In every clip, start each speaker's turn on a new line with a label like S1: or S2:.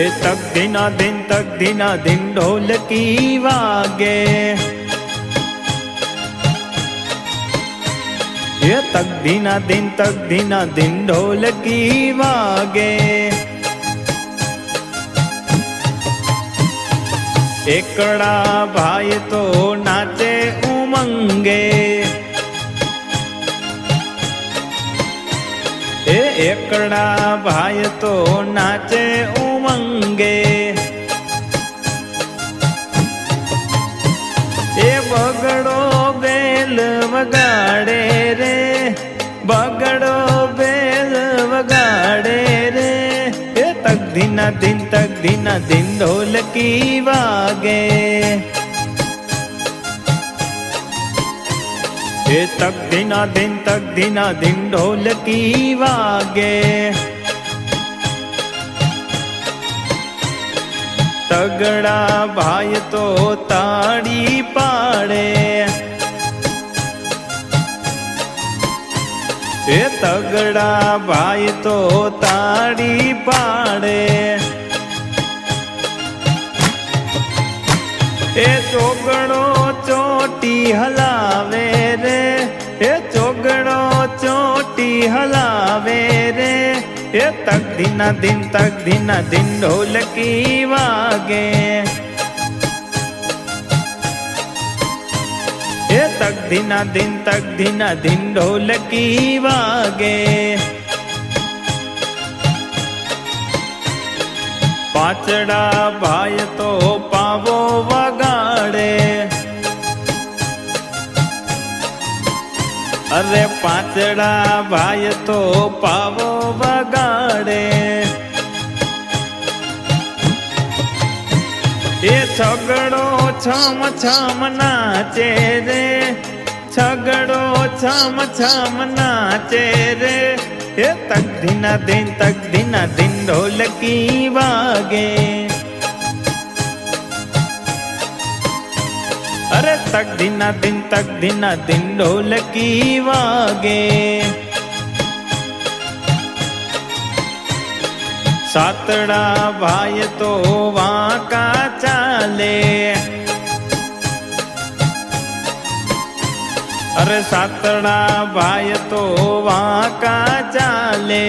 S1: એ તક દિના દિન ઢોલકી વાગે, એ તક દિના દિન ઢોલકી વાગે। એકડા ભાઈ તો નાચે ઉમંગે, એ એકડા ભાઈ તો નાચે ઉમંગે। એ બગડો બેલ વગાડે રે, બગડો બેલ વગાડે રે, એ તક દિના દિન ઢોલકી વાગે। એ તક દિના દિન ઢોલકી વાગે। તગડા ભાઈ તો તાળી પાડે, એ તગડા ભાઈ તો તાળી પાડે। એ ચોગડો ચોટી હલાવે રે, એ ચોગડો ચોટી હલાવે રે, એ તક દિના દિન ઢોલકી વાગે। એ તક દિના દિન ઢોલકી વાગે। પાછડા ભાઈ તો પાવો વગાડે, અરે પાછડા ભાઈ તો પાવો વગાડે। એ છગડો છમ છમ નાચે રે, છગડો છમ છમ નાચે રે, એ તક દિના દિન ઢોલકી વાગે। અરે તક દિના દિન ઢોલકી વાગે। સાતડા ભાઈ તો વાંકા ચાલે, અરે સાતડા ભાઈ તો વાંકા ચાલે।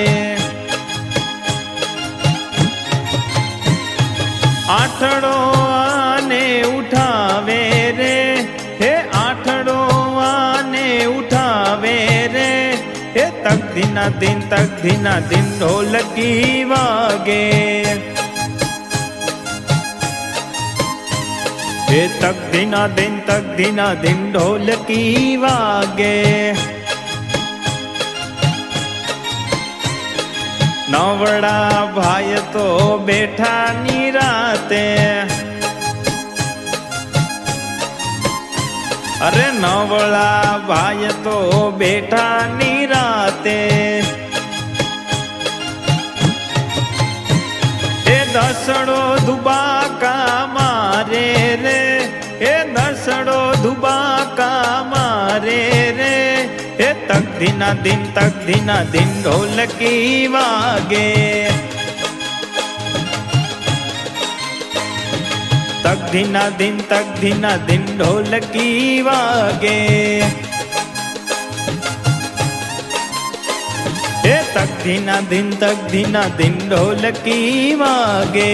S1: આઠડો આને ઉઠાવે રે, હે આઠડો આને ઉઠાવે રે, એ તક દિના દિન ઢોલકી વાગે। એ તક દિના દિન ઢોલકી વાગે। નવડા ભાઈ તો બેઠા નિરાતે, અરે નવડા ભાઈ તો બેઠા નિરાતે। એ દસડો ધુબાકા મારે રે, એ દસડો ધુબાકા મારે રે, એ તક દિના દિન ઢોલકી વાગે। તક દિના દિન ઢોલકી વાગે। એ તક દિના દિન ઢોલકી વાગે।